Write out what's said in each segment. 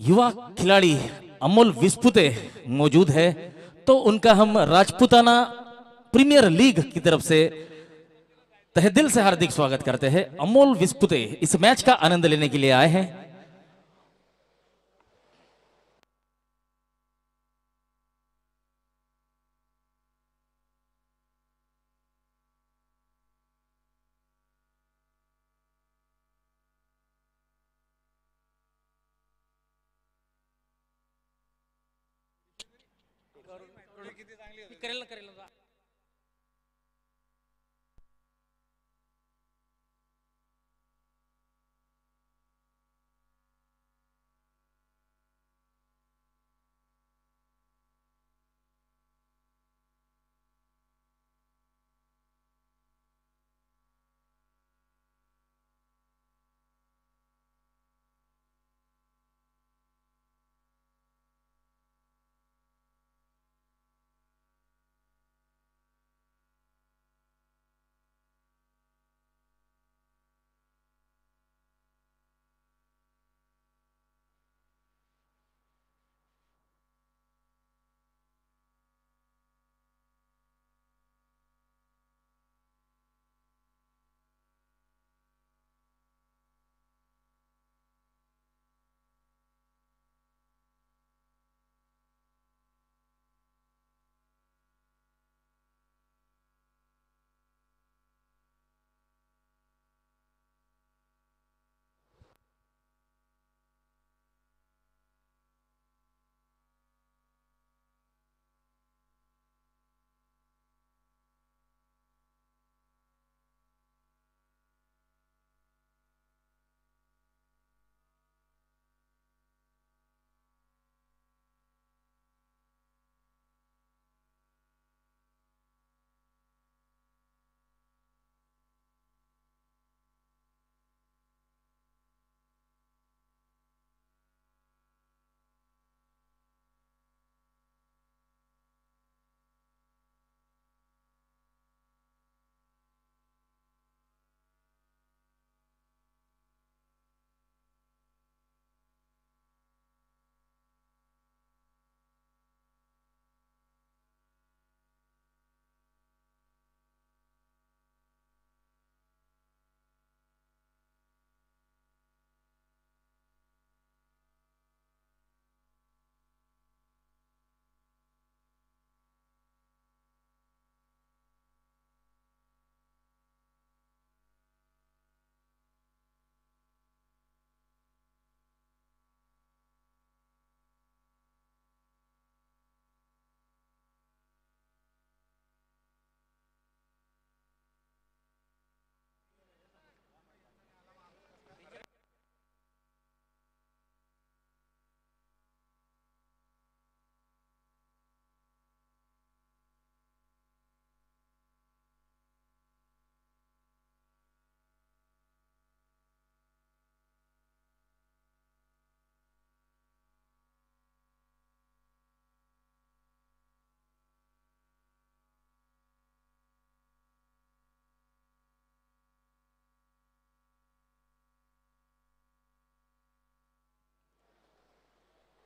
युवा खिलाड़ी अमोल विस्पुते मौजूद है, तो उनका हम राजपूताना प्रीमियर लीग की तरफ से तहे दिल से हार्दिक स्वागत करते हैं। अमोल विस्पुते इस मैच का आनंद लेने के लिए आए हैं।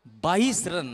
बाईस रन।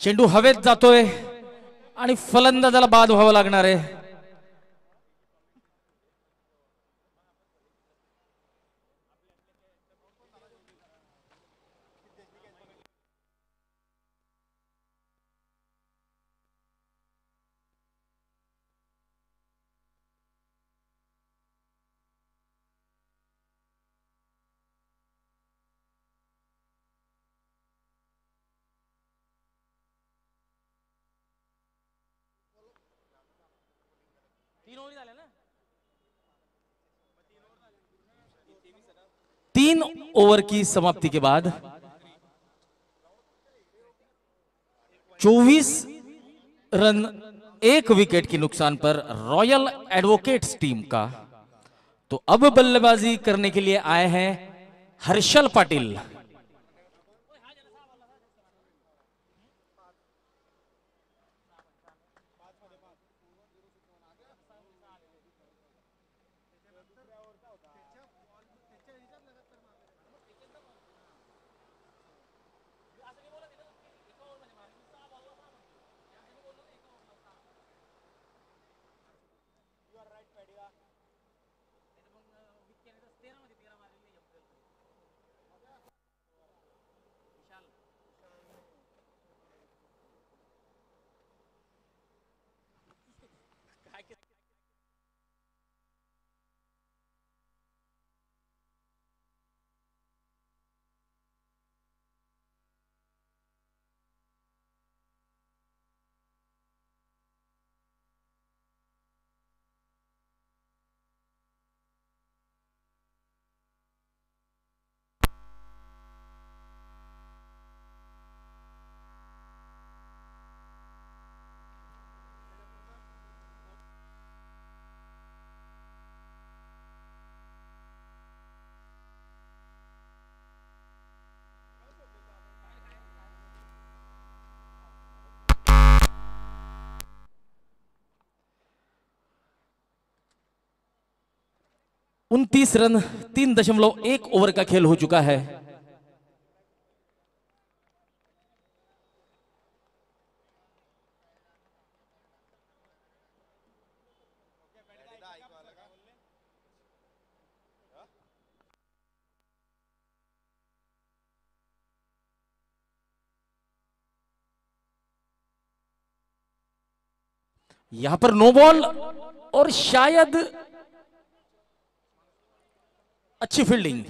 चेंडू हवेत जातोय आणि फलंदाजाला बाद व्हावं लागणार आहे. तीन ओवर की समाप्ति के बाद 24 रन एक विकेट की नुकसान पर रॉयल एडवोकेट्स टीम का। तो अब बल्लेबाजी करने के लिए आए हैं हर्षल पाटिल। उनतीस रन 3.1 ओवर का खेल हो चुका है। यहां पर नो बॉल और शायद अच्छी फील्डिंग।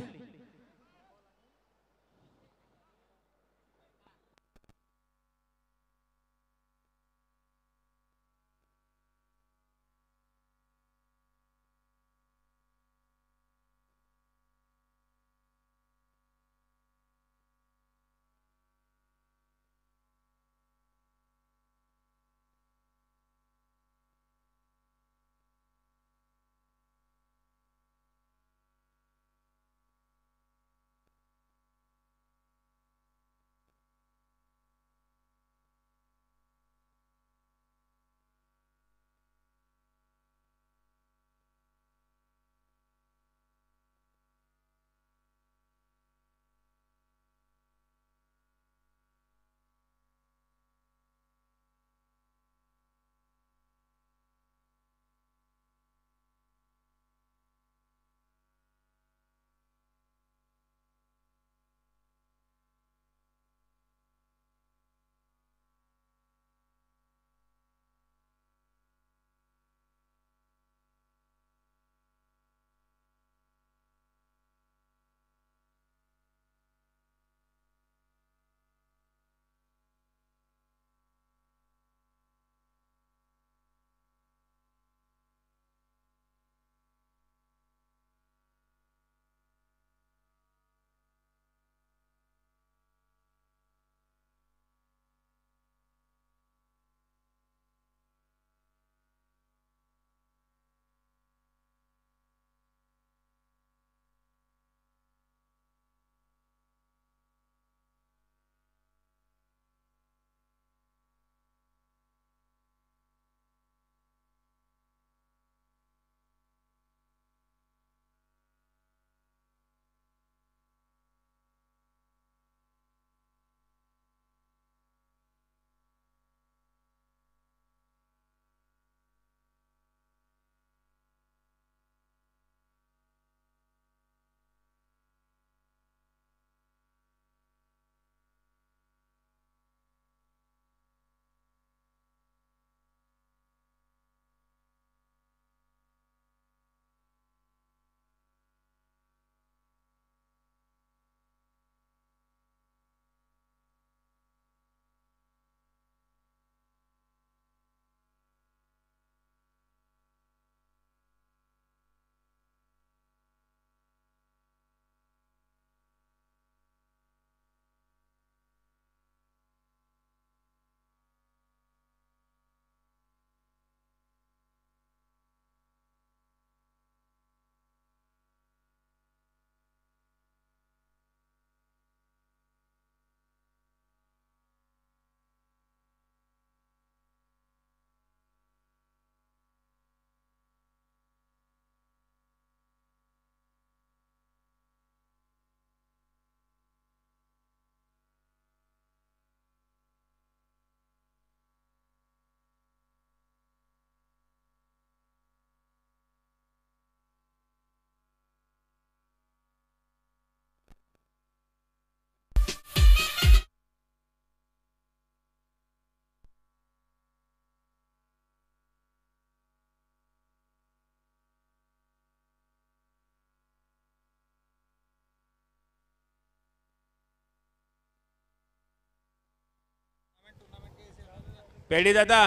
पेडी दादा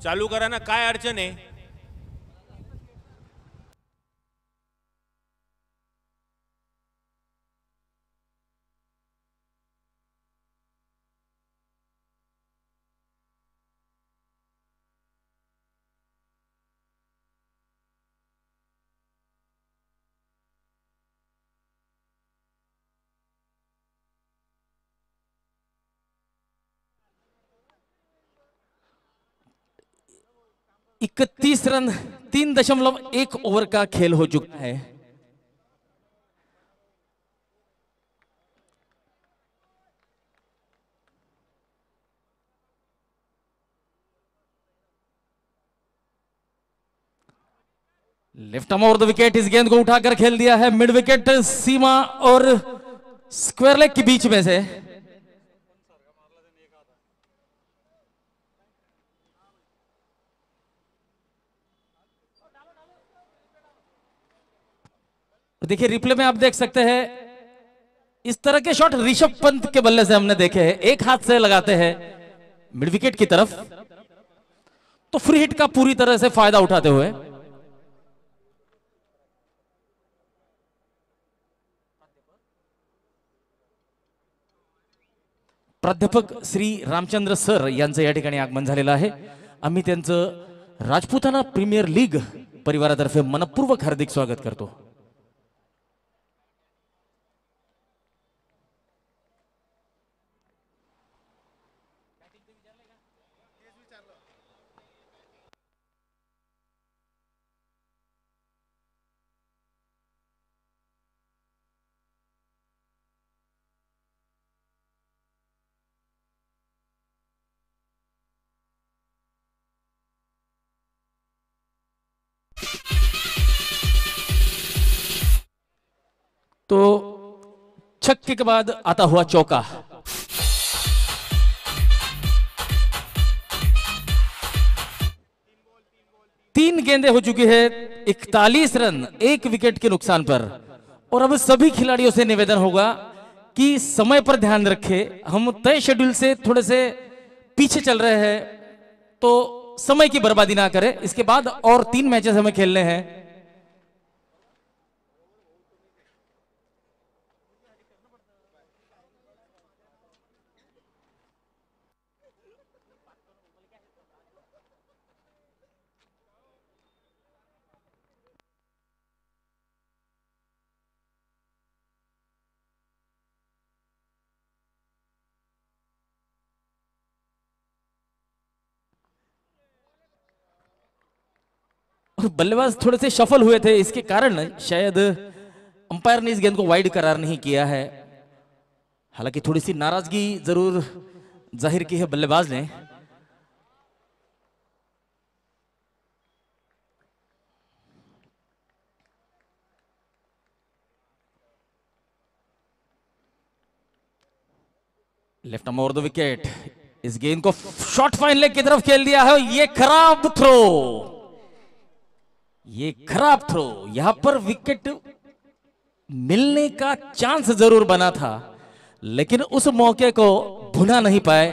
चालू करा ना, काय अडचण आहे? इकतीस रन 3.1 ओवर का खेल हो चुका है। Left arm over the wicket, इस गेंद को उठाकर खेल दिया है मिड विकेट सीमा और स्क्वायर लेग के बीच में से। देखिए रिप्ले में आप देख सकते हैं इस तरह के शॉट ऋषभ पंत के बल्ले से हमने देखे हैं, एक हाथ से लगाते हैं मिड विकेट की तरफ, तो फ्री हिट का पूरी तरह से फायदा उठाते हुए। प्राध्यापक श्री रामचंद्र सर यांचं या ठिकाणी आगमन झालेलं आहे। आम्ही त्यांचं राजपुताना प्रीमियर लीग परिवारातर्फे मनपूर्वक हार्दिक स्वागत करतो। तो छक्के के बाद आता हुआ चौका, तीन गेंदें हो चुकी है, 41 रन 1 विकेट के नुकसान पर। और अब सभी खिलाड़ियों से निवेदन होगा कि समय पर ध्यान रखें, हम तय शेड्यूल से थोड़े से पीछे चल रहे हैं, तो समय की बर्बादी ना करें। इसके बाद और 3 मैचेस हमें खेलने हैं। बल्लेबाज थोड़े से शफल हुए थे, इसके कारण शायद अंपायर ने इस गेंद को वाइड करार नहीं किया है। हालांकि थोड़ी सी नाराजगी जरूर जाहिर की है बल्लेबाज ने। Left arm over the wicket, इस गेंद को शॉर्ट फाइन लेग की तरफ खेल दिया है। ये खराब थ्रो, ये खराब थ्रो, यहां पर विकेट मिलने का चांस जरूर बना था, लेकिन उस मौके को भुना नहीं पाए।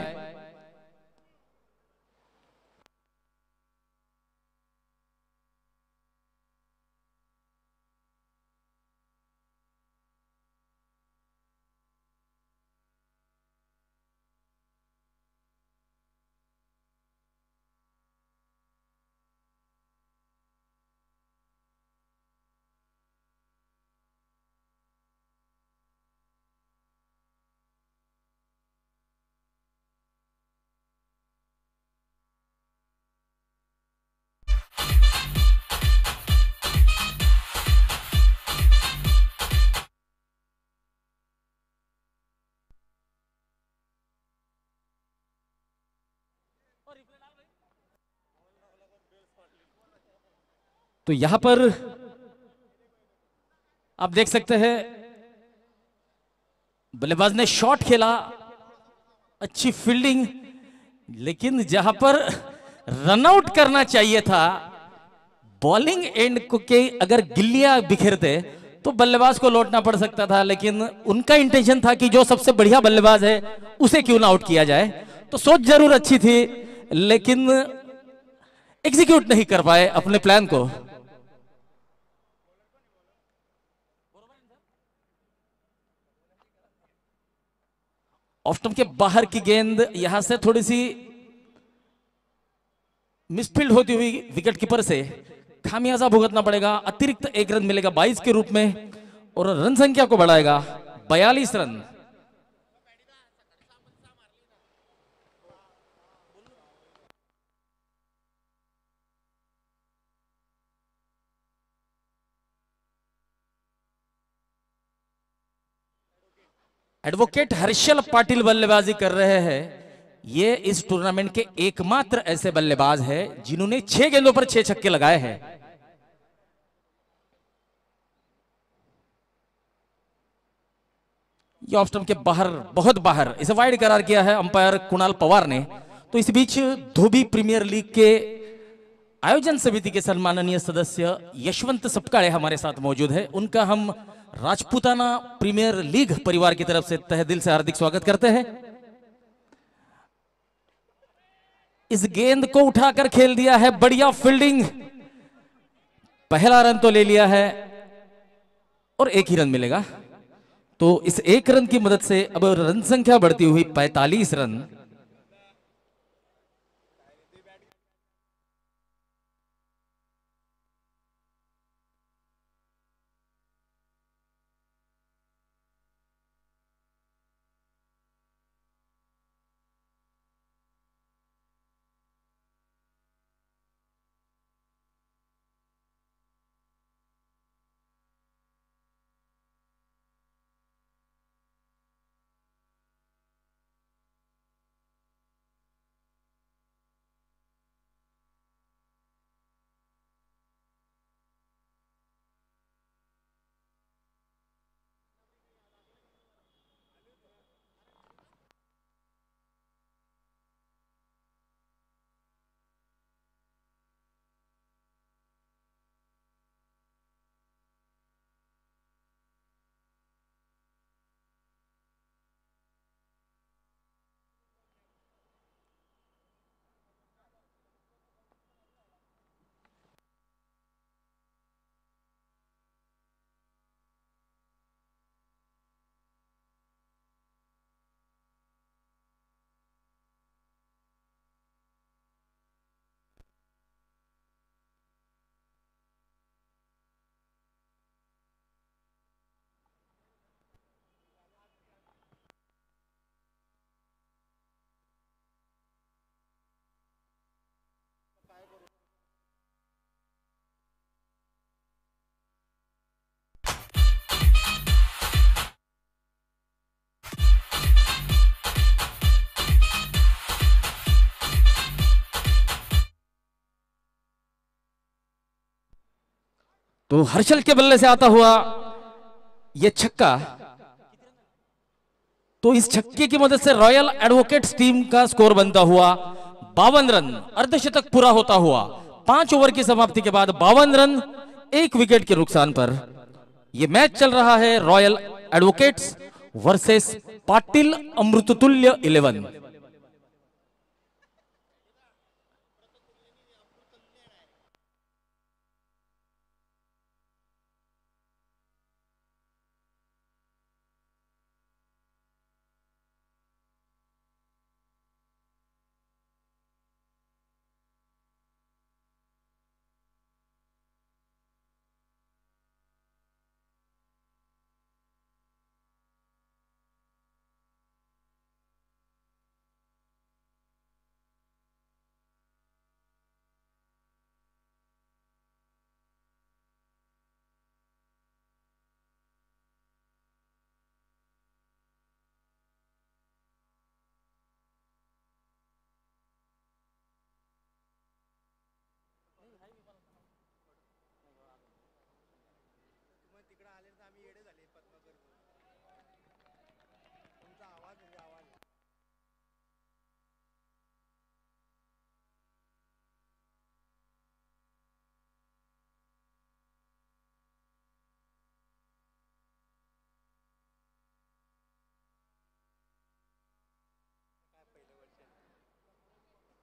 तो यहां पर आप देख सकते हैं बल्लेबाज ने शॉट खेला, अच्छी फील्डिंग, लेकिन जहां पर रनआउट करना चाहिए था, बॉलिंग एंड को के अगर गिल्लियां बिखेरते तो बल्लेबाज को लौटना पड़ सकता था, लेकिन उनका इंटेंशन था कि जो सबसे बढ़िया बल्लेबाज है उसे क्यों ना आउट किया जाए। तो सोच जरूर अच्छी थी, लेकिन एग्जीक्यूट नहीं कर पाए अपने प्लान को। ऑफ स्टंप के बाहर की गेंद यहां से थोड़ी सी मिसफील्ड होती हुई विकेट कीपर से खामियाजा भुगतना पड़ेगा। अतिरिक्त 1 रन मिलेगा 22 के रूप में और रन संख्या को बढ़ाएगा 42 रन। एडवोकेट हर्षल पाटिल बल्लेबाजी कर रहे हैं। ये इस टूर्नामेंट के एकमात्र ऐसे बल्लेबाज हैं जिन्होंने 6 गेंदों पर 6 छक्के लगाए हैं। ये ऑफ स्टंप के बाहर, बहुत बाहर, इसे वाइड करार किया है अंपायर कुणाल पवार ने। तो इस बीच धोबी प्रीमियर लीग के आयोजन समिति के सम्माननीय सदस्य यशवंत सपकाळे हमारे साथ मौजूद है। उनका हम राजपूताना प्रीमियर लीग परिवार की तरफ से तहे दिल से हार्दिक स्वागत करते हैं। इस गेंद को उठाकर खेल दिया है, बढ़िया फील्डिंग, पहला रन तो ले लिया है और 1 ही रन मिलेगा। तो इस 1 रन की मदद से अब रन संख्या बढ़ती हुई 45 रन। तो हर्षल के बल्ले से आता हुआ यह छक्का, तो इस छक्के की मदद से रॉयल एडवोकेट्स टीम का स्कोर बनता हुआ 52 रन, अर्धशतक पूरा होता हुआ 5 ओवर की समाप्ति के बाद 52 रन 1 विकेट के नुकसान पर यह मैच चल रहा है royal advocates versus Patil Amruttulya 11।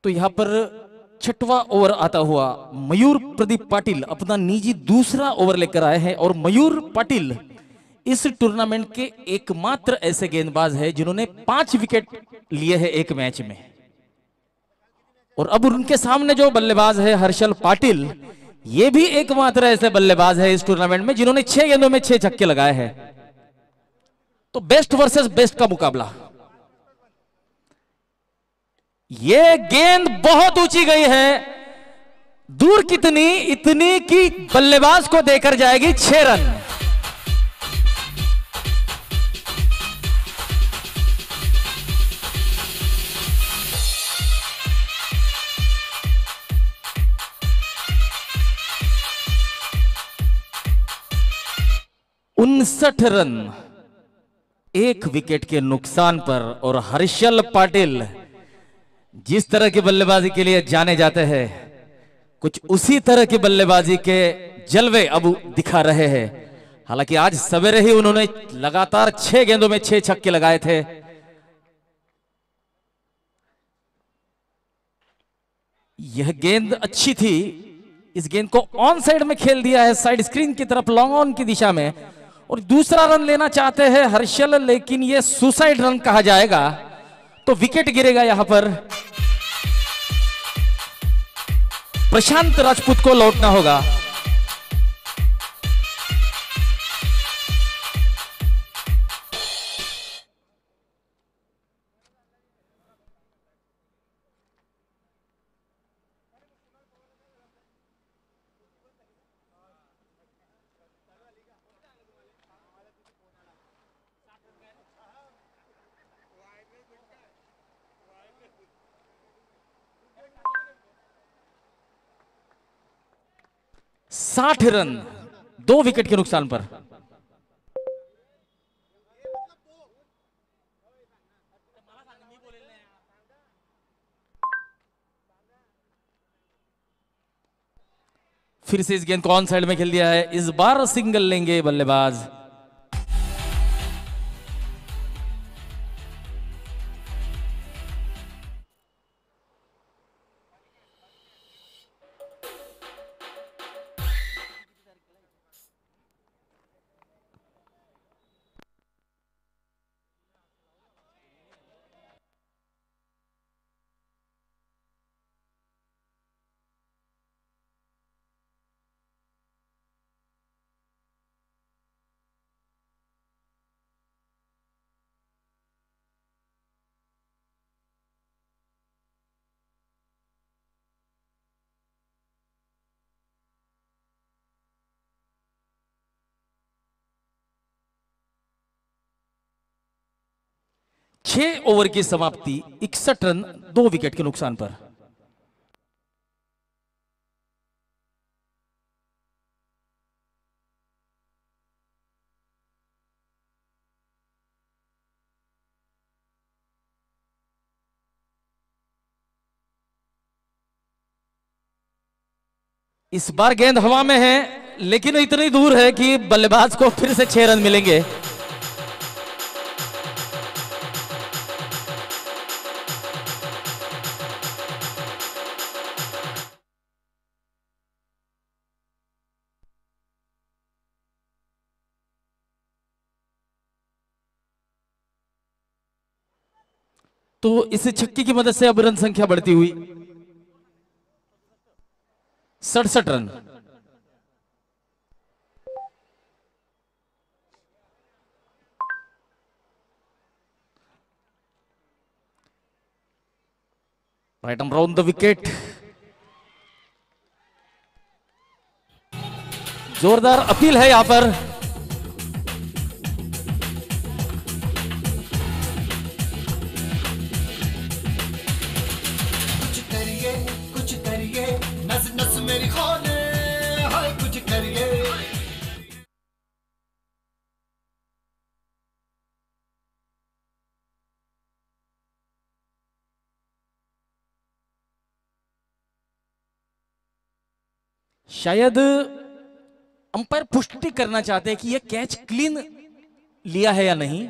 तो यहां पर छठवां ओवर आता हुआ मयूर प्रदीप पाटिल अपना निजी दूसरा ओवर लेकर आए हैं। और मयूर पाटिल इस टूर्नामेंट के एकमात्र ऐसे गेंदबाज है जिन्होंने 5 विकेट लिए हैं एक मैच में। और अब उनके सामने जो बल्लेबाज है हर्षल पाटिल, ये भी एकमात्र ऐसे बल्लेबाज है इस टूर्नामेंट में जिन्होंने 6 गेंदों में 6 छक्के लगाए हैं। तो बेस्ट वर्सेस बेस्ट का मुकाबला। ये गेंद बहुत ऊंची गई है, दूर कितनी, इतनी कि बल्लेबाज को देकर जाएगी 6 रन। उनसठ रन एक विकेट के नुकसान पर। और हर्षल पाटिल जिस तरह की बल्लेबाजी के लिए जाने जाते हैं, कुछ उसी तरह की बल्लेबाजी के जलवे अब दिखा रहे हैं। हालांकि आज सवेरे ही उन्होंने लगातार 6 गेंदों में 6 छक्के लगाए थे। यह गेंद अच्छी थी, इस गेंद को ऑन साइड में खेल दिया है, साइड स्क्रीन की तरफ, लॉन्ग ऑन की दिशा में। और दूसरा रन लेना चाहते हैं हर्षल, लेकिन यह सुसाइड रन कहा जाएगा, तो विकेट गिरेगा यहां पर। प्रशांत राजपूत को लौटना होगा। साठ रन 2 विकेट के नुकसान पर। फिर से इस गेंद को ऑन साइड में खेल दिया है, इस बार सिंगल लेंगे बल्लेबाज। छह ओवर की समाप्ति, 61 रन 2 विकेट के नुकसान पर। इस बार गेंद हवा में है, लेकिन इतनी दूर है कि बल्लेबाज को फिर से 6 रन मिलेंगे। तो इस छक्के की मदद से अब रन संख्या बढ़ती हुई 67 run. Right arm round the wicket. जोरदार अपील है यहां पर। कुछ करिए नस नस मेरी खोले, हाय कुछ करिए। शायद अंपायर पुष्टि करना चाहते हैं कि यह कैच क्लीन लिया है या नहीं।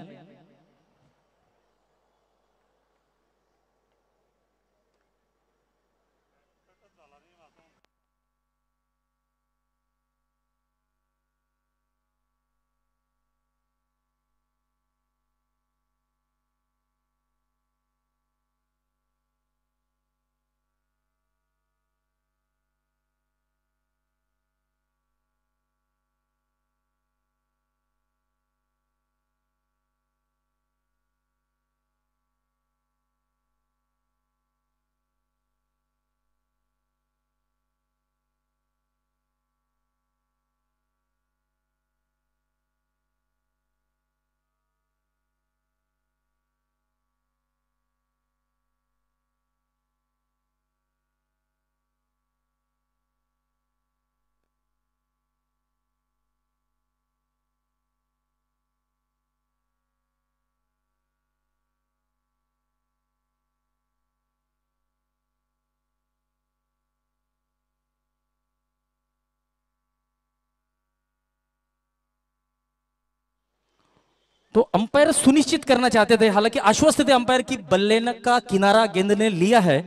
तो अंपायर सुनिश्चित करना चाहते थे, हालांकि आश्वस्त थे अंपायर की बल्ले का किनारा गेंद ने लिया है,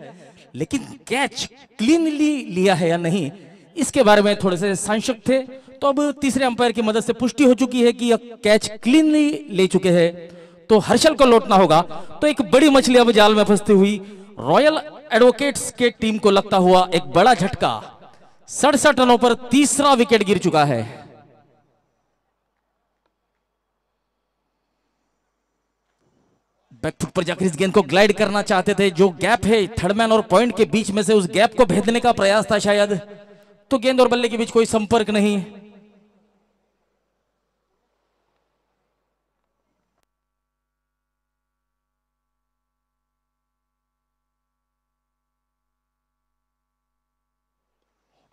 लेकिन कैच क्लीनली लिया है या नहीं इसके बारे में थोड़े से संशय थे। तो अब तीसरे अंपायर की मदद से पुष्टि हो चुकी है कि यह कैच क्लीनली ले चुके हैं, तो हर्षल को लौटना होगा। तो एक बड़ी मछली अब जाल में फंसती हुई रॉयल एडवोकेट्स के टीम को लगता हुआ एक बड़ा झटका। 67 रनों पर तीसरा विकेट गिर चुका है। बैकफुट पर जाकर इस गेंद को ग्लाइड करना चाहते थे, जो गैप है थर्डमैन और पॉइंट के बीच में से उस गैप को भेदने का प्रयास था शायद, तो गेंद और बल्ले के बीच कोई संपर्क नहीं।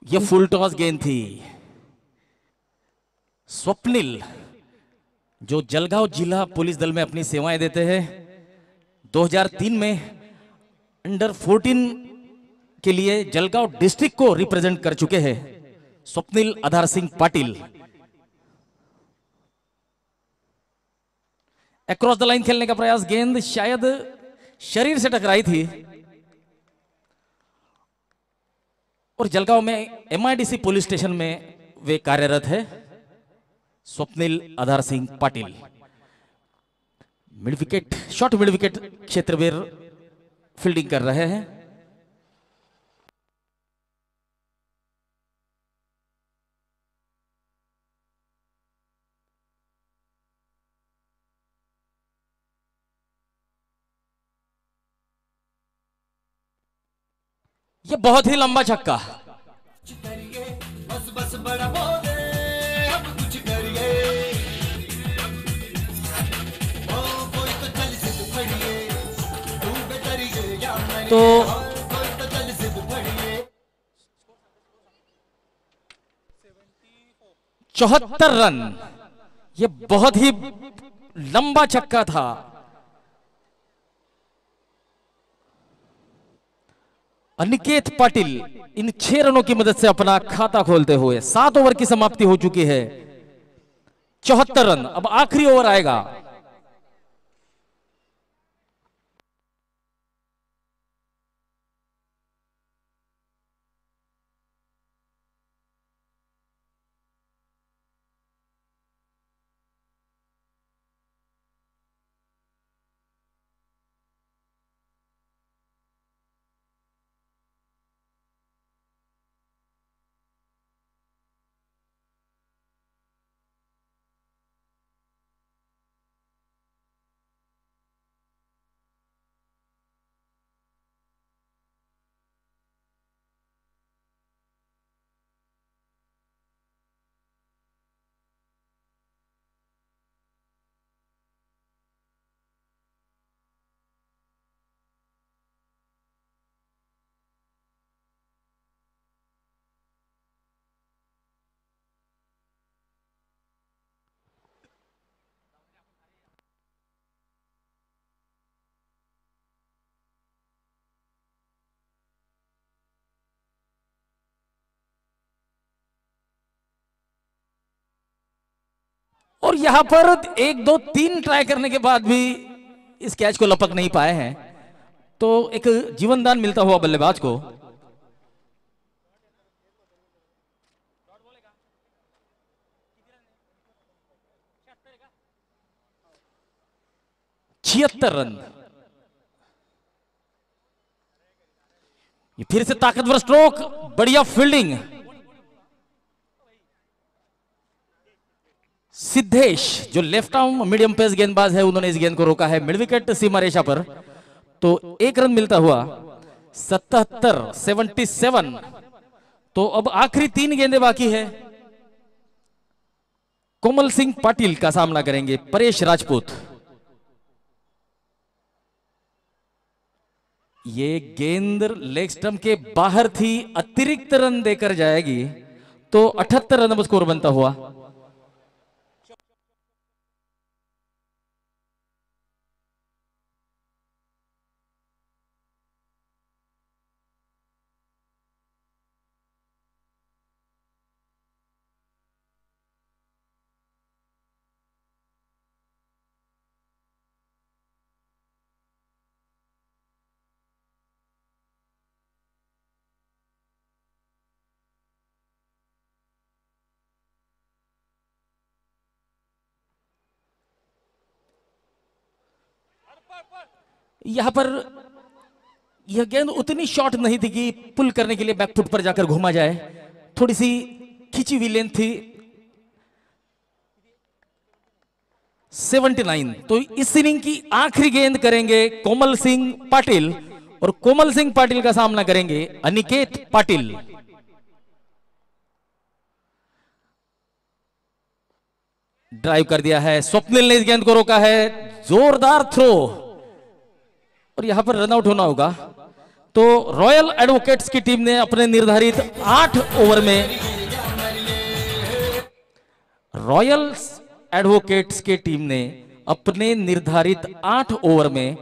यह फुल टॉस गेंद थी। स्वप्निल जो जलगांव जिला पुलिस दल में अपनी सेवाएं देते हैं, 2003 में अंडर 14 के लिए जलगांव डिस्ट्रिक्ट को रिप्रेजेंट कर चुके हैं Swapnil Adhar Singh Patil. Across the line खेलने का प्रयास, गेंद शायद शरीर से टकराई थी। और जलगांव में एमआईडीसी पुलिस स्टेशन में वे कार्यरत है Swapnil Adhar Singh Patil. Mid wicket, short mid wicket क्षेत्र में फील्डिंग कर रहे हैं। यह बहुत ही लंबा छक्का। कुछ करिए बस बस बड़ा बोले अब कुछ करिए ओ कोई तो चल सिद्ध फड़िए तू बेतरिए या मैं तो कोई तो चल सिद्ध फड़िए। 74 रन, यह बहुत ही लंबा छक्का था। अनिकेत पाटिल इन 6 रनों की मदद से अपना खाता खोलते हुए 7 ओवर की समाप्ति हो चुकी है। 74 रन, अब आखिरी ओवर आएगा। और यहां पर 1 2 3 ट्राई करने के बाद भी इस कैच को लपक नहीं पाए हैं, तो एक जीवनदान मिलता हुआ बल्लेबाज को। छिहत्तर रन, ये फिर से ताकतवर स्ट्रोक, बढ़िया फील्डिंग। सिद्धेश जो लेफ्ट आर्म मीडियम पेस गेंदबाज है, उन्होंने इस गेंद को रोका है मिड विकेट सीमा रेखा पर। तो 1 रन मिलता हुआ 77। तो अब आखिरी 3 गेंदें बाकी है। कोमल सिंह पाटिल का सामना करेंगे परेश राजपूत। ये गेंद लेग स्टंप के बाहर थी, अतिरिक्त रन देकर जाएगी, तो 78 रन अब स्कोर बनता हुआ। यहां पर यह गेंद उतनी शॉर्ट नहीं थी कि पुल करने के लिए बैकफुट पर जाकर घुमा जाए, थोड़ी सी खिंची हुई लेंथ थी। 79। तो इस इनिंग की आखिरी गेंद करेंगे कोमल सिंह पाटिल और कोमल सिंह पाटिल का सामना करेंगे अनिकेत पाटिल। ड्राइव कर दिया है, स्वप्निल ने इस गेंद को रोका है, जोरदार थ्रो और यहां पर रनआउट होना होगा। तो रॉयल एडवोकेट्स की टीम ने अपने निर्धारित 8 ओवर में रॉयल एडवोकेट्स की टीम ने अपने निर्धारित 8 ओवर में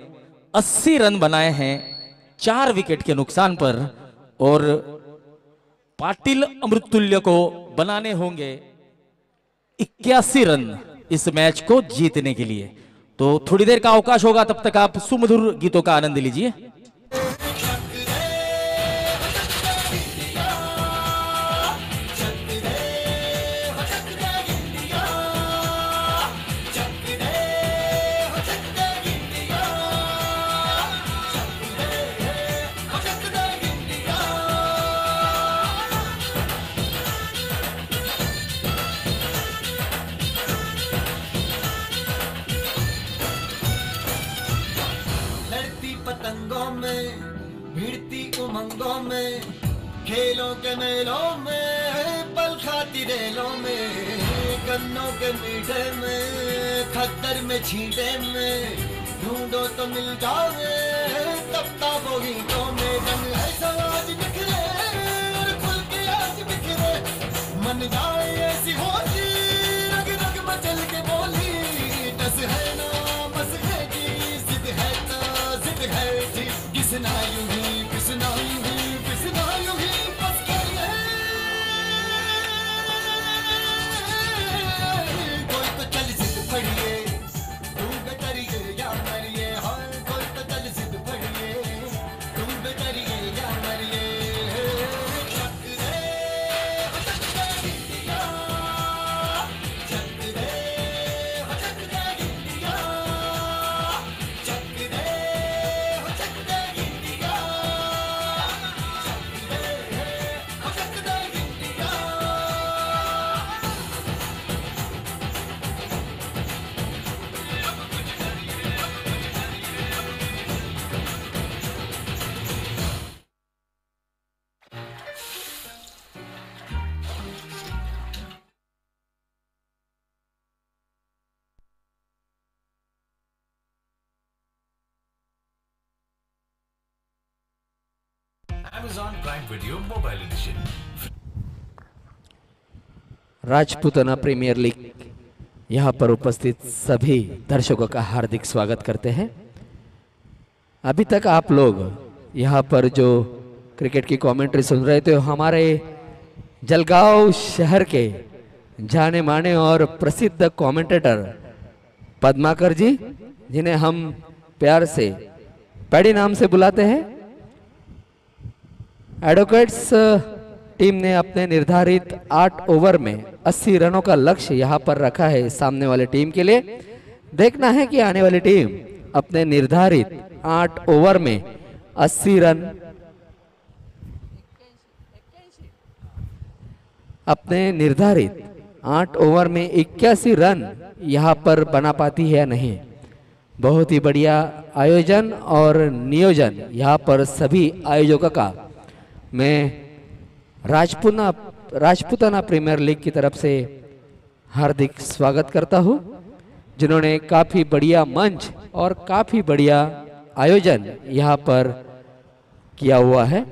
80 रन बनाए हैं 4 विकेट के नुकसान पर और पाटिल अमृततुल्य को बनाने होंगे 81 रन इस मैच को जीतने के लिए। तो थोड़ी देर का अवकाश होगा, तब तक आप सुमधुर गीतों का आनंद लीजिए। पतंगों में भिड़ती उमंगों में खेलों के मेलों में पल खाती रेलों में गन्नों के मीठे में खद्दर में छींटे में ढूंढो तो मिल जाओगे तब ताबो गीतों में रंग है आज बिखरे और खुल के आज बिखरे मन जाए ऐसी होती रग रग मचल के बोली दस है ना बस है जी जिद है तो जिद है जी किसना यूं ही किसना यूं ही किसना यूं ही बस कर ले कोई तो चल जिद पड़िए तुम बेतरिए या मरिए हाय कोई तो चल जिद पड़िए तुम बेतरिए या मरिए Amazon Prime Video Mobile Edition. Rajputana premier league यहाँ पर उपस्थित सभी दर्शकों का हार्दिक स्वागत करते हैं। अभी तक आप लोग यहाँ पर जो क्रिकेट की कमेंट्री सुन रहे थे हमारे जलगांव शहर के जाने माने और प्रसिद्ध कमेंटेटर पद्माकर जी, जिन्हें हम प्यार से पैडी नाम से बुलाते हैं। एडवोकेट्स टीम ने अपने निर्धारित 8 ओवर में 80 रनों का लक्ष्य यहां पर रखा है सामने वाले टीम के लिए। देखना है कि आने वाली टीम अपने निर्धारित 8 ओवर में 80 रन अपने निर्धारित 8 ओवर में 81 रन यहां पर बना पाती है या नहीं। बहुत ही बढ़िया आयोजन और नियोजन यहां पर सभी आयोजकों का मैं राजपूताना प्रीमियर लीग की तरफ से हार्दिक स्वागत करता हूं, जिन्होंने काफी बढ़िया मंच और काफी बढ़िया आयोजन यहां पर किया हुआ है।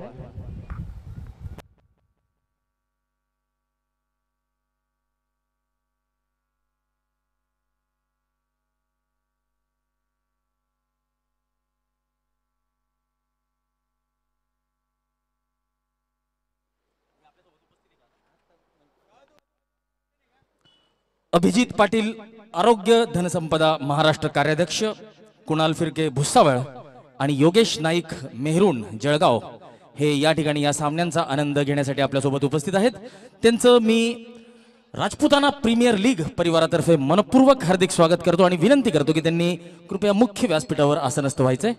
अभिजित पाटील आरोग्य धनसंपदा महाराष्ट्र कार्याध्यक्ष, कुणाल फिरके भुसावळ आणि योगेश नाईक मेहरून जळगाव हे या ठिकाणी या सामन्यांचा आनंद घेण्यासाठी आपल्यासोबत उपस्थित आहेत। त्यांचं मी राजपुताना प्रीमियर लीग परिवारातर्फे मनपूर्वक हार्दिक स्वागत करतो आणि विनंती करतो की त्यांनी कृपया मुख्य व्यासपीठावर आसनस्थ व्हायचे.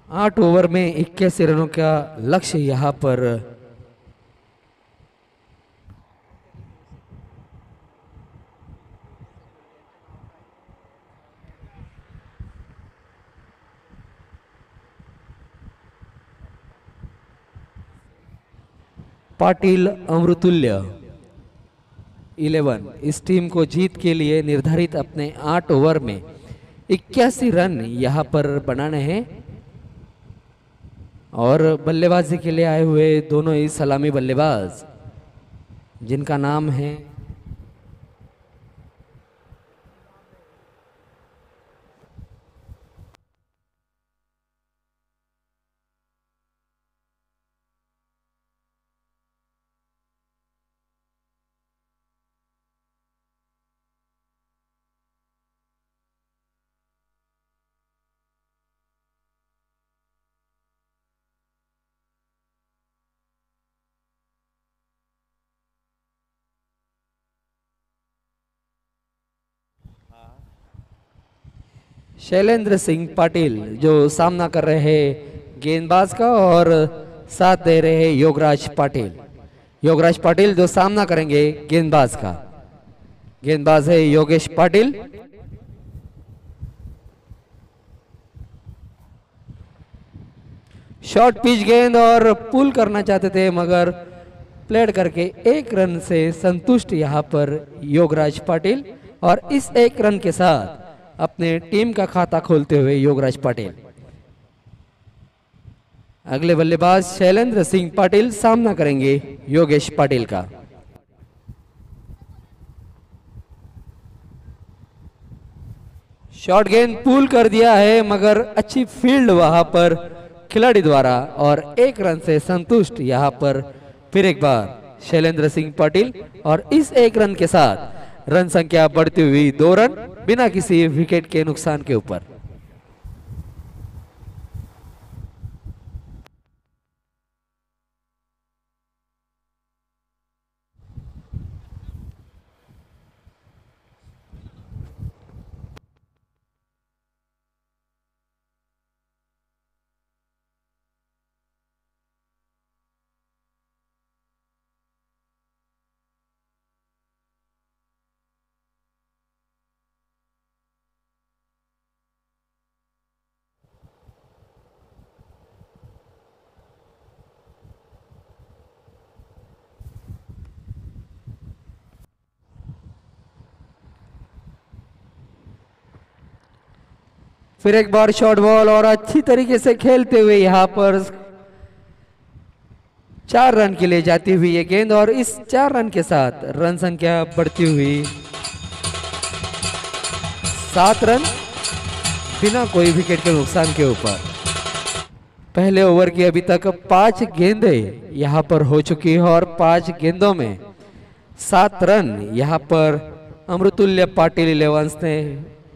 आठ ओवर में 81 रनों का लक्ष्य यहां पर पाटिल अमृतुल्य 11 इस टीम को जीत के लिए निर्धारित अपने 8 ओवर में 81 रन यहां पर बनाने हैं और बल्लेबाजी के लिए आए हुए दोनों ही सलामी बल्लेबाज जिनका नाम है शैलेंद्र सिंह पाटिल जो सामना कर रहे हैं गेंदबाज का और साथ दे रहे हैं योगराज पाटिल. योगराज पाटिल जो सामना करेंगे गेंदबाज का. गेंदबाज है योगेश पाटिल. शॉर्ट पिच गेंद और पुल करना चाहते थे मगर प्लेड करके 1 रन से संतुष्ट यहां पर योगराज पाटिल और इस 1 रन के साथ अपने टीम का खाता खोलते हुए योगराज पाटिल. अगले बल्लेबाज शैलेंद्र सिंह पाटिल सामना करेंगे योगेश पाटिल का. शॉर्ट गेंद पुल कर दिया है मगर अच्छी फील्ड वहां पर खिलाड़ी द्वारा और 1 रन से संतुष्ट यहां पर फिर एक बार शैलेंद्र सिंह पाटिल और इस 1 रन के साथ रन संख्या बढ़ती हुई 2 रन बिना किसी विकेट के नुकसान के ऊपर. फिर एक बार शॉर्ट बॉल और अच्छी तरीके से खेलते हुए यहां पर 4 रन के लिए जाती हुई ये गेंद और इस 4 रन के साथ रन संख्या बढ़ती हुई 7 रन बिना कोई विकेट के नुकसान के ऊपर। पहले ओवर की अभी तक 5 गेंदें यहां पर हो चुकी है और 5 गेंदों में 7 रन यहां पर अमृतुल्य पाटिल इलेवंस ने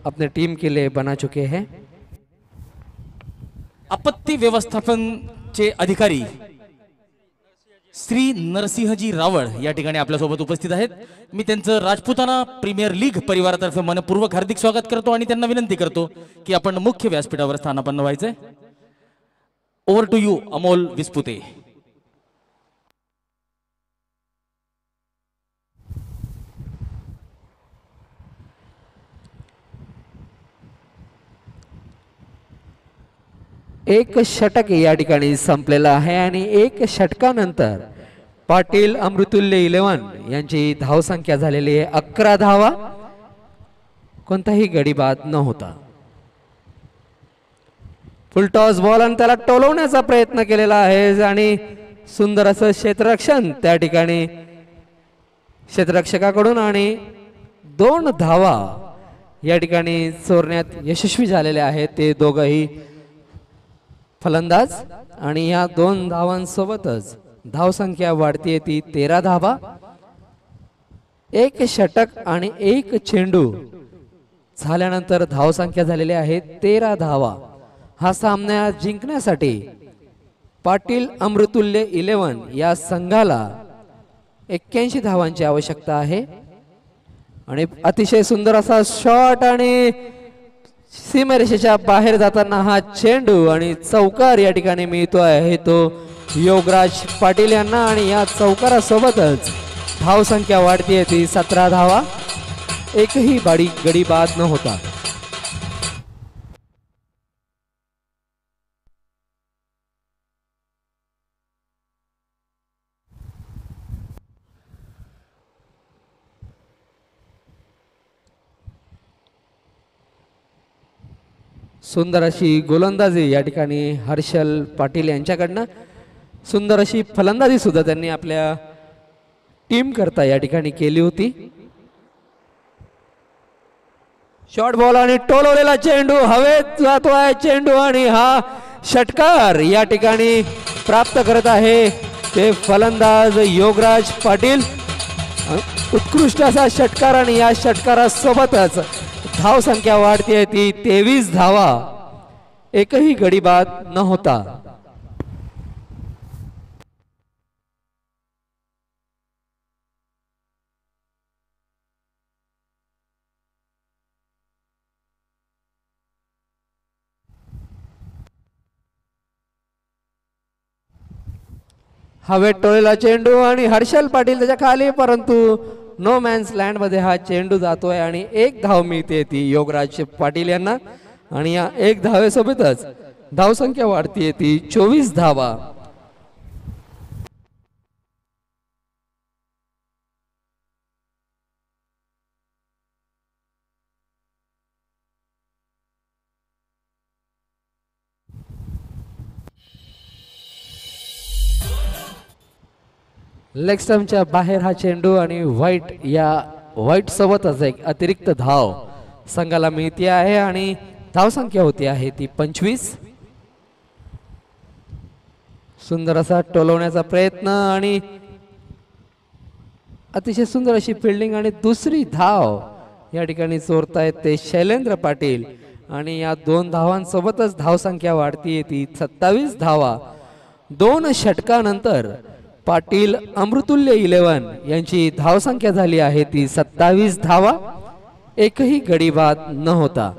अपने टीम के लिए बना चुके हैं। आपत्ती व्यवस्थापन चे अधिकारी श्री नरसिंहजी रावळ या ठिकाणी आपल्यासोबत उपस्थित आहेत। मी त्यांचं राजपुताना प्रीमियर लीग परिवारातर्फे मनपूर्वक हार्दिक स्वागत करतो आणि त्यांना विनंती करतो की आपण मुख्य व्यासपीठावर स्थानापन्न व्हायचे। Over to you Amol Vispute. एक षटक या ठिकाणी संपलेला आहे आणि एक षटकानंतर पाटील अमृतुल्य इलेव्हन यांची धावसंख्या झालेली आहे 11 धावा, कोणताही गडी बाद न होता। फुलटॉस बॉल आणि त्याला टोलवण्याचा प्रयत्न केलेला आहे आणि सुंदर असं क्षेत्ररक्षण त्या ठिकाणी क्षेत्ररक्षकाकडून आणि 2 धावा या ठिकाणी चोरण्यात यशस्वी झालेले आहेत ते दोघंही फलंदाज आणि या 2 धावांसोबतच धावसंख्या वाढतीये ती 13 धावा। एक षटक आणि एक चेंडू झाल्यानंतर धावसंख्या झालेली आहे 13 धावा। हा सामना जिंकण्यासाठी पाटील अमृतुल्य इलेव्हन या संघाला 81 धावांची आवश्यकता आहे आणि अतिशय सुंदर असा शॉट आणि सीमारेषेच्या बाहेर जाताना हा चेंडू आणि चौकार या ठिकाणी मिळतो आहे तो योगराज पाटील यांना आणि या चौकारासोबतच धावसंख्या वाढतीये ती 17 धावा, एकही गडी बाद न होता। सुंदर अशी गोलंदाजी या ठिकाणी हर्षल पाटील यांच्याकडनं, सुंदर अशी फलंदाजी सुद्धा त्यांनी आपल्या टीम करता या ठिकाणी केली होती। शॉर्ट बॉल आणि टोलवलेला चेंडू हवेत जातोय चेंडू आणि हा षटकार या ठिकाणी प्राप्त करत आहे ते फलंदाज योगराज पाटील। उत्कृष्ट असा षटकार आणि या षटकारासोबतच धावसंख्या वाढतीये ती 23 धावा, एकही गडी बाद न होता। हवेत टोळलेला चेंडू आणि हर्षल पाटील त्याच्या खाली, परंतु नो मॅन्स लँड मध्ये हा चेंडू जातोय आणि 1 धाव मिळते ती योगराज पाटील यांना आणि या 1 धावेसोबतच धावसंख्या वाढतीये ती 24 धावा। लेग स्टंपच्या बाहेर हा चेंडू आणि व्हाईट सोबतच एक अतिरिक्त धाव संघाला मिळते आहे आणि धावसंख्या होती आहे ती 25। सुंदर असा टोलवण्याचा प्रयत्न आणि अतिशय सुंदर अशी फिल्डिंग आणि दुसरी धाव या ठिकाणी चोरतायत ते शैलेंद्र पाटील आणि या 2 धावांसोबतच धावसंख्या वाढतीये ती 27 धावा। 2 षटकानंतर पाटील अमृतुल्य इलेव्हन यांची धावसंख्या झाली आहे ती 27 धावा, एकही गडी बाद न होता।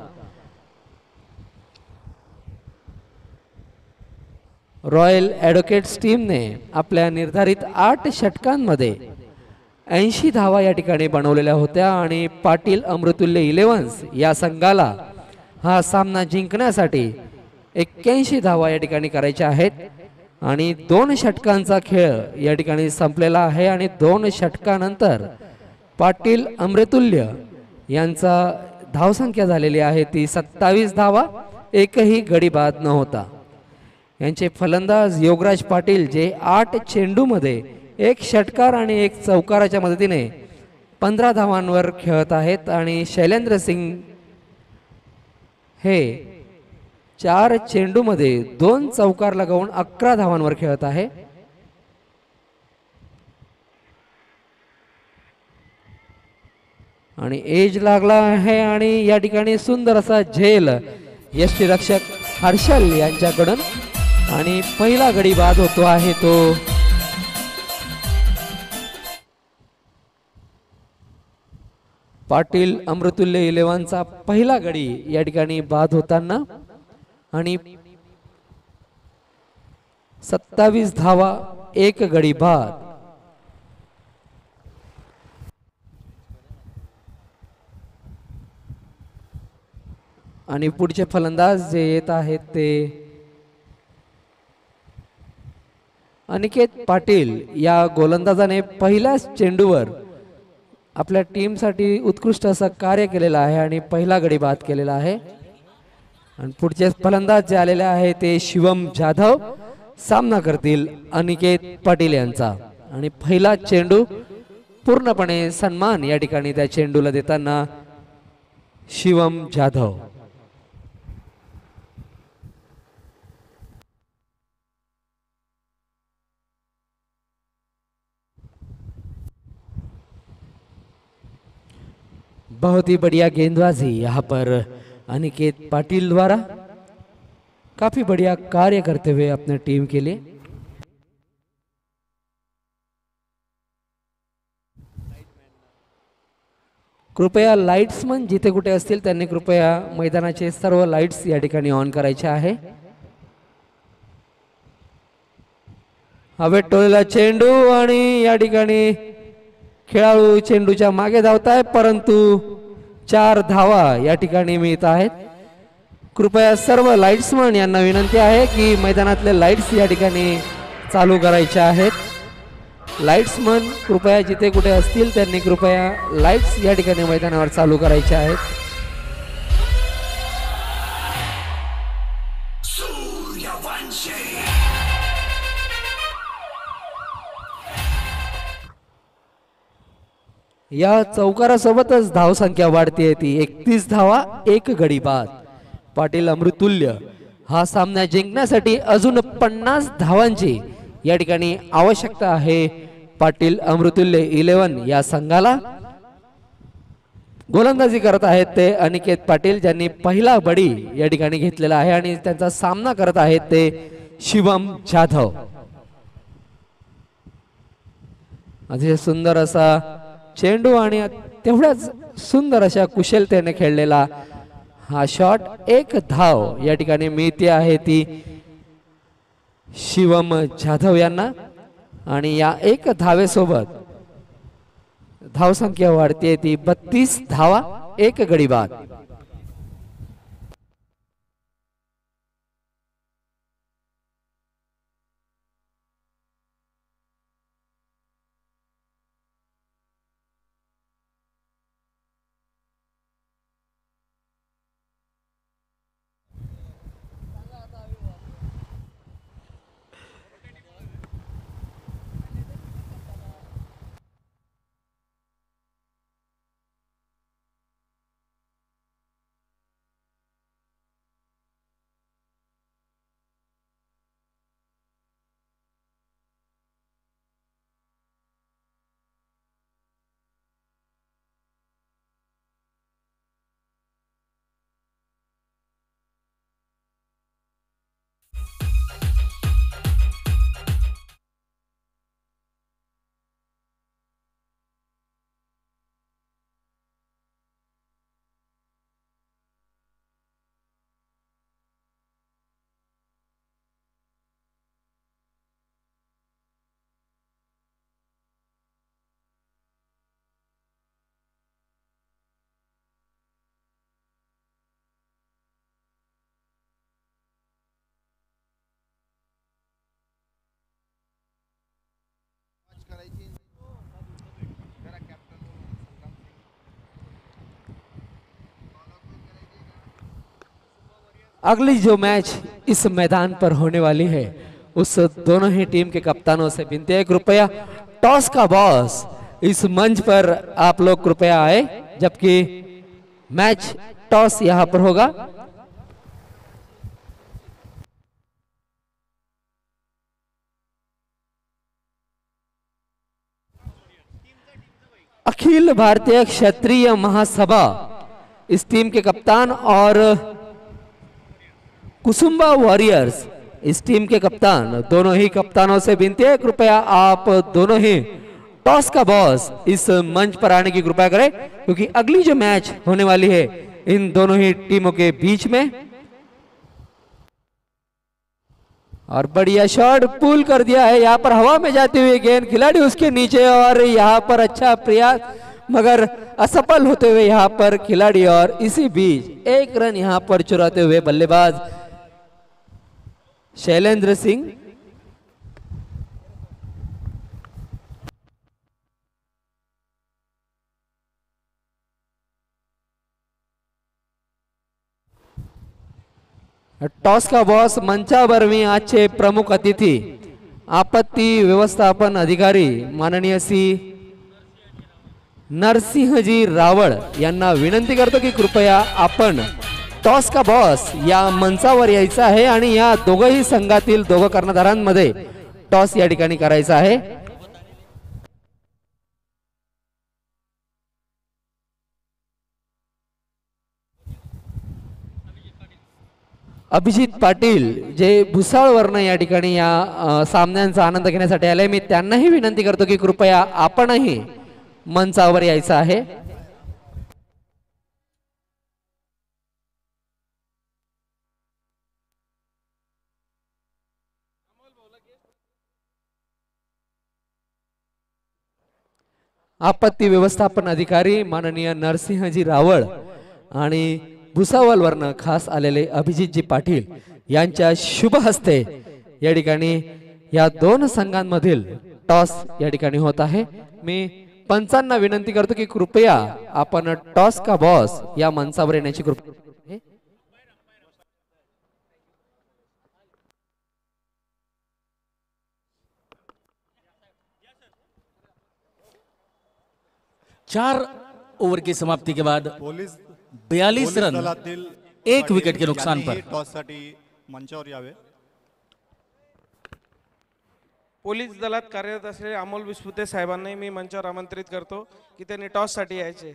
रॉयल ॲडव्होकेट्स टीमने आपल्या निर्धारित 8 षटकांमध्ये 80 धावा या ठिकाणी बनवलेल्या होत्या आणि पाटील अमृतुल्य इलेव्हन्स या संघाला हा सामना जिंकण्यासाठी 81 धावा या ठिकाणी करायच्या आहेत आणि 2 षटकांचा खेळ या ठिकाणी संपलेला आहे आणि 2 षटकानंतर पाटील अमृतुल्य यांचा धावसंख्या झालेली आहे ती 27 धावा, एकही गडी बाद न होता। यांचे फलंदाज योगराज पाटील जे 8 चेंडूमध्ये 1 षटकार आणि 1 चौकाराच्या मदतीने 15 धावांवर खेळत आहेत आणि शैलेंद्र सिंग हे 4 चेंडूमध्ये 2 चौकार लगावून 11 धावांवर खेळत आहे. आणि एज लागला आहे आणि या ठिकाणी सुंदर असा झेल यष्टीरक्षक हर्षल यांच्याकडून आणि पहिला गडी बाद होतो आहे तो पाटील अमृतुल्य इलेव्हनचा पहिला गडी या ठिकाणी बाद होताना आणि 27 धावा 1 गडी बाद. आणि पुढचे फलंदाज जे येत आहेत ते अनिकेत पाटील. या गोलंदाजाने पहिल्याच चेंडूवर आपल्या टीमसाठी उत्कृष्ट असं कार्य केलेलं आहे आणि पहिला गडी बाद केलेला आहे. आणि पुढचे फलंदाज जे आलेले आहे ते शिवम जाधव सामना करतील अनिकेत पाटील यांचा. आणि पहिला चेंडू पूर्णपणे सन्मान या ठिकाणी त्या चेंडूला देताना शिवम जाधव. बहुत ही बढ़िया गेंदबाजी यहाँ पर अनिकेत पाटिल द्वारा, काफी बढ़िया कार्य करते हुए अपने टीम के लिए. कृपया लाईट्समन जिथे कुठे असतील त्यांनी कृपया मैदानाचे सर्व लाईट्स या ठिकाणी ऑन करायचे आहे. हवेत टोलेला चेंडू आणि या ठिकाणी खेळाडू चेंडूच्या मागे धावताय परंतु 4 धावा या ठिकाणी मिळत आहेत. कृपया सर्व लाईट्समन यांना विनंती आहे की मैदानातले लाईट्स या ठिकाणी चालू करायचे आहेत. लाईट्समन कृपया जिथे कुठे असतील त्यांनी कृपया लाईट्स या ठिकाणी मैदानावर चालू करायचे आहेत. या चौकारासोबतच धावसंख्या वाढते ती 31 धावा 1 गडी बाद. पाटील अमृतुल्य हा सामना जिंकण्यासाठी अजून 50 धावांची या ठिकाणी आवश्यकता आहे. पाटील अमृतुल्य 11 या संघाला गोलंदाजी करत आहेत ते अनिकेत पाटील ज्यांनी पहिला बडी या ठिकाणी घेतलेला आहे आणि त्यांचा सामना करत आहेत ते शिवम जाधव. अतिशय सुंदर असा चेंडू आणि तेवढ्याच सुंदर अशा कुशलतेने खेळलेला हा शॉट. 1 धाव या ठिकाणी मिळते आहे ती शिवम जाधव यांना आणि या 1 धावेसोबत धावसंख्या वाढते ती 32 धावा 1 गडी बाद. अगली जो मैच इस मैदान पर होने वाली है उस दोनों ही टीम के कप्तानों से विनती है कृपया टॉस का बॉस इस मंच पर आप लोग कृपया आए जबकि मैच टॉस यहां पर होगा. अखिल भारतीय क्षत्रिय महासभा इस टीम के कप्तान और कुसुम्बा वॉरियर्स इस टीम के कप्तान, दोनों ही कप्तानों से विनती है कृपया आप दोनों ही टॉस का बॉस इस मंच पर आने की कृपया करें, क्योंकि अगली जो मैच होने वाली है इन दोनों ही टीमों के बीच में। और बढ़िया शॉट पुल कर दिया है, यहाँ पर हवा में जाती हुई गेंद, खिलाड़ी उसके नीचे और यहाँ पर अच्छा प्रयास मगर असफल होते हुए यहाँ पर खिलाड़ी, और इसी बीच एक रन यहाँ पर चुराते हुए बल्लेबाज शैलेंद्र सिंह। टॉस का बॉस मंचावर मी आजचे प्रमुख अतिथी आपत्ती व्यवस्थापन अधिकारी माननीय श्री नरसिंहजी रावळ यांना विनंती करतो की कृपया आपण टॉस का बॉस या मंचावर यायचं आहे आणि या दोघही संघातील दोघ कर्णधारांमध्ये टॉस या ठिकाणी करायचा आहे। अभिजित पाटील जे भुसावळवरनं या ठिकाणी या सामन्यांचा आनंद घेण्यासाठी आले, मी त्यांनाही विनंती करतो की कृपया आपणही मंचावर यायचं आहे। आपत्ती व्यवस्थापन अधिकारी माननीय नरसिंहजी रावळ आणि भुसावळवरनं खास आलेले अभिजितजी पाटील यांच्या शुभ हस्ते या ठिकाणी या दोन संघांमधील टॉस या ठिकाणी होत आहे। मी पंचांना विनंती करतो की कृपया आपण टॉस का बॉस या मंचावर येण्याची कृपा। चार ओवर की समाप्ति के बाद 42 रन एक विकेट के नुकसान पर टॉससाठी मंचावर यावे। पोलीस दलात कार्यरत असलेले अमोल विस्पुते साहेबांनाही मी मंचावर आमंत्रित करतो की त्यांनी टॉससाठी यायचे।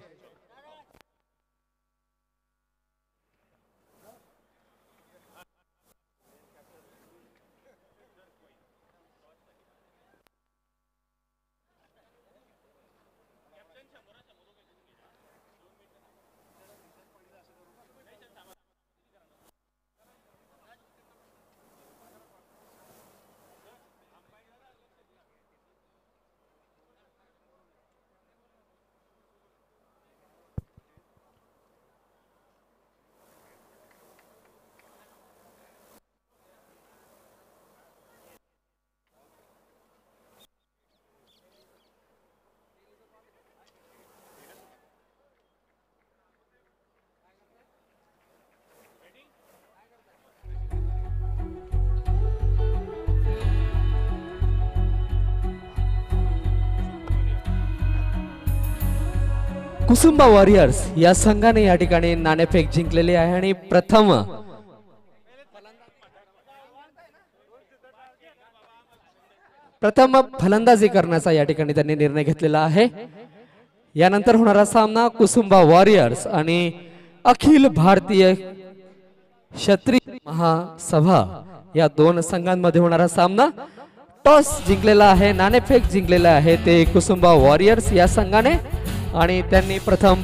कुसुम्बा वॉरियर्स या संघाने या ठिकाणी नाणेफेक जिंकलेली आहे आणि प्रथम फलंदाजी करण्याचा या ठिकाणी त्यांनी निर्णय घेतलेला आहे। यानंतर होणारा सामना कुसुम्बा वॉरियर्स आणि अखिल भारतीय क्षत्रिय महासभा या दोन संघांमध्ये होणारा सामना। टॉस जिंकलेला आहे, नाणेफेक जिंकलेला आहे ते कुसुम्बा वॉरियर्स या संघाने आणि त्यांनी प्रथम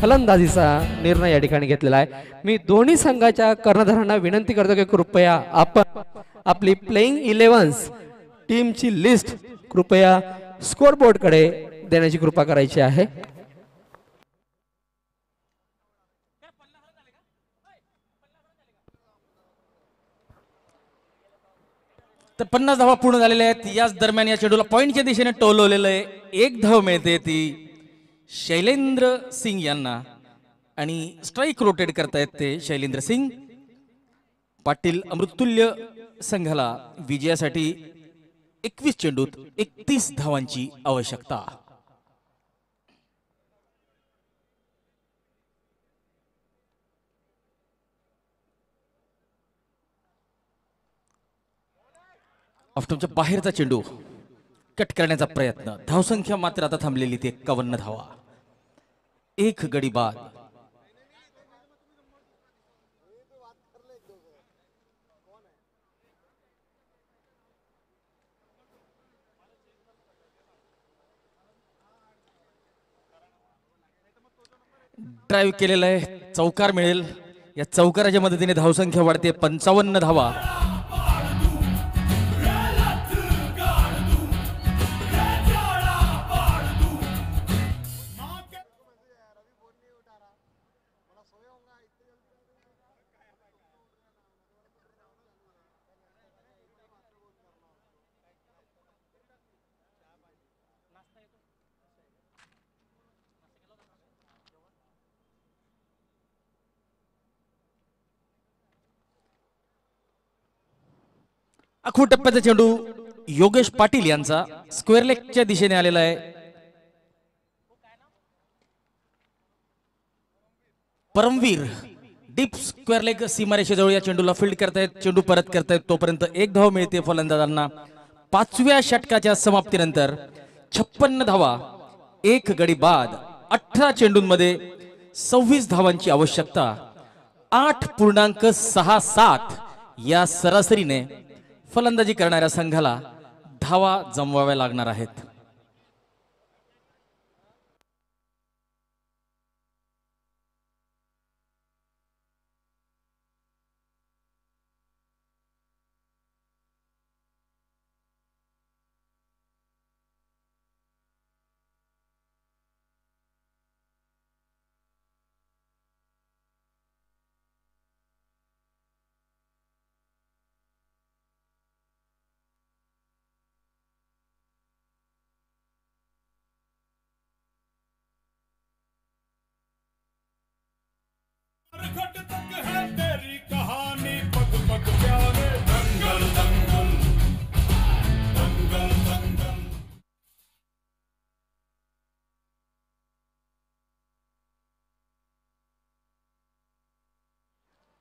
फलंदाजीचा निर्णय या ठिकाणी घेतलेला आहे। मी दोन्ही संघाच्या कर्णधारांना विनंती करतो की कृपया आपण आपली प्लेइंग 11 टीमची लिस्ट कृपया स्कोरबोर्ड कडे देण्याची कृपा करायची आहे। तर 50 धावा पूर्ण झालेल्या आहेत। याच दरम्यान या चेंडूला पॉइंटच्या दिशेने टोलवलेलं आहे। एक धाव मिळते ती शैलेंद्र सिंग यांना आणि स्ट्राइक रोटेट करतायत ते शैलेंद्र सिंग। पाटील अमृततुल्य संघाला विजयासाठी 21 चेंडूत 31 धावांची आवश्यकता। ऑफ्टॉपच्या बाहेरचा चेंडू कट करण्याचा प्रयत्न. धावसंख्या मात्र आता थांबलेली ती 51 धावा. एक गडी बाद. ड्राईव्ह केलेला आहे, चौकार मिळेल. या चौकाराच्या मदतीने धावसंख्या वाढते. 55 धावा. आखू टप्प्याचा चेंडू योगेश पाटील यांचा स्क्वेअर लेगच्या दिशेने आलेला आहे. परमवीर डीप स्क्वेअर लेग सीमारेषेजवळ या चेंडूला फील्ड करतायत. चेंडू परत करतायत. तोपर्यंत एक धाव मिळते फलंदाजांना. 5व्या षटकाच्या समाप्तीनंतर 56 धावा, एक गडी बाद. 18 चेंडूंमध्ये 26 धावांची आवश्यकता. 8.67 या सरासरीने फलंदाजी करणाऱ्या संघाला धावा जमवाव्या लागणार आहेत.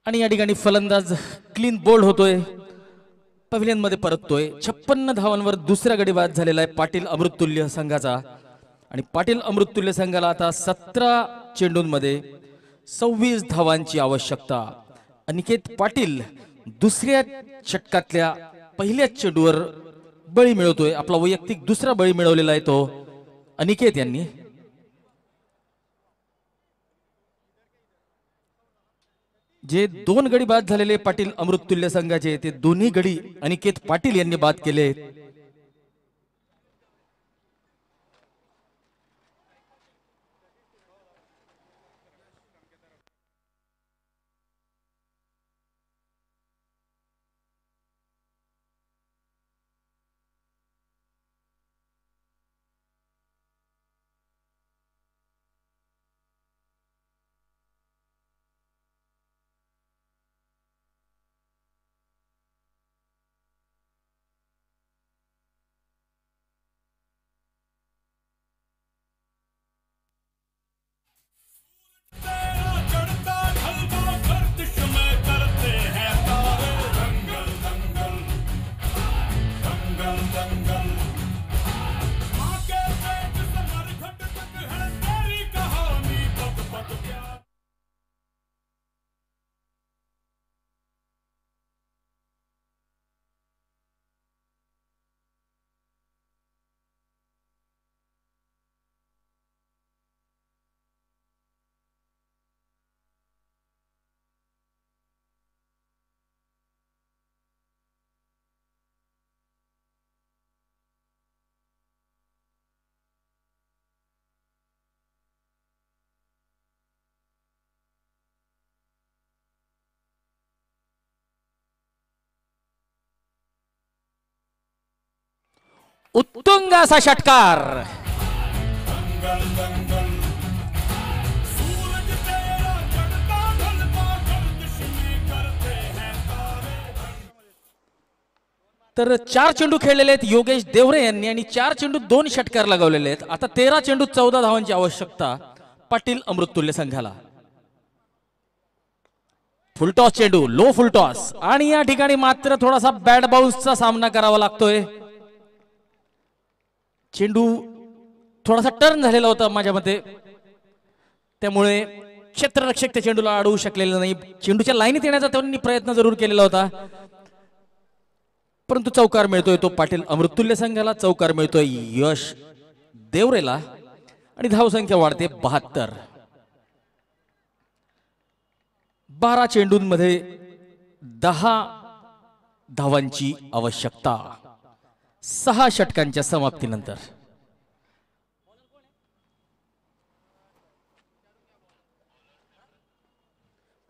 आणि या ठिकाणी फलंदाज क्लीन बोल्ड होतोय, पॅव्हिलियन मध्ये परततोय. 56 धावांवर दुसरा गडी बाद झालेला आहे पाटील अमृततुल्य संघाचा. आणि पाटील अमृततुल्य संघाला आता 17 चेंडूंमध्ये 26 धावांची आवश्यकता. अनिकेत पाटील दुसऱ्या षटकातल्या पहिल्याच चेंडूवर बळी मिळवतोय. आपला वैयक्तिक दुसरा बळी मिळवलेला आहे तो अनिकेत यांनी. जे 2 गडी बाद झालेले पाटील अमृततुल्य संघाचे ते दोन्ही गडी अनिकेत पाटील यांनी बाद केले. उत्तुंग असा षटकार. तर 4 चेंडू खेळलेले आहेत योगेश देवरे यांनी आणि 4 चेंडू 2 षटकार लगावलेले आहेत. आता 13 चेंडू 14 धावांची आवश्यकता पाटील अमृततुल्य संघाला. फुलटॉस चेंडू, लो फुलटॉस आणि या ठिकाणी मात्र थोडासा बॅड बाउन्सचा सामना करावा लागतोय. चेंडू थोडासा टर्न झालेला होता माझ्या मते, त्यामुळे क्षेत्ररक्षक त्या चेंडूला अडवू शकलेला नाही. चेंडूच्या लाईनीत येण्याचा त्यांनी प्रयत्न जरूर केलेला होता, परंतु चौकार मिळतोय तो पाटील अमृततुल्य संघाला. चौकार मिळतोय यश देवरेला आणि धावसंख्या वाढते 72. 12 चेंडूंमध्ये 10 धावांची आवश्यकता 6 षटकांच्या समाप्तीनंतर.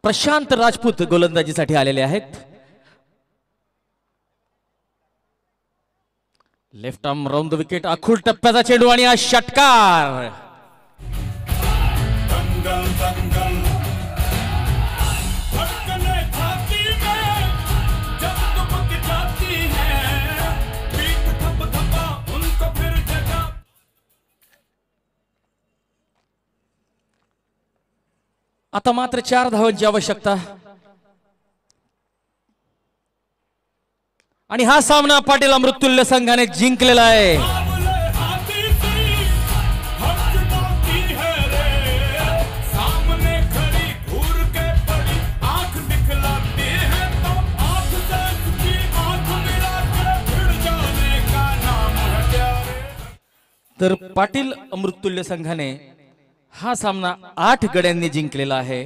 प्रशांत राजपूत गोलंदाजीसाठी आलेले आहेत. Left arm round the wicket, आखूड टप्प्याचा चेंडू आणि हा षटकार. आता मात्र 4 धावांची आवश्यकता आणि हा सामना पाटील अमृततुल्य संघाने जिंकलेला आहे. तर पाटील अमृततुल्य संघाने हा सामना 8 गड्यांनी जिंकलेला आहे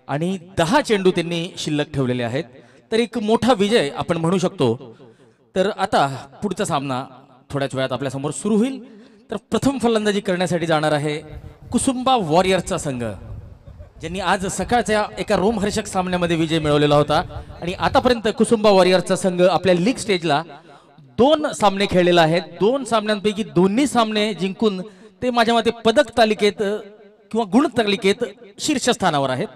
आणि 10 चेंडू त्यांनी शिल्लक ठेवलेले आहेत. तर एक मोठा विजय आपण म्हणू शकतो. तर आता पुढचा सामना थोड्याच वेळात आपल्या समोर सुरू होईल. तर प्रथम फलंदाजी करण्यासाठी जाणार आहे कुसुंबा वॉरियर्सचा संघ, ज्यांनी आज सकाळच्या एका रोमहर्षक सामन्यामध्ये विजय मिळवलेला होता. आणि आतापर्यंत कुसुंबा वॉरियर्सचा संघ आपल्या लीग स्टेजला 2 सामने खेळलेला आहे. 2 सामन्यांपैकी दोन्ही सामने जिंकून ते माझ्या मते पदक तालिकेत किंवा गुण तालिकेत शीर्षस्थानावर आहेत.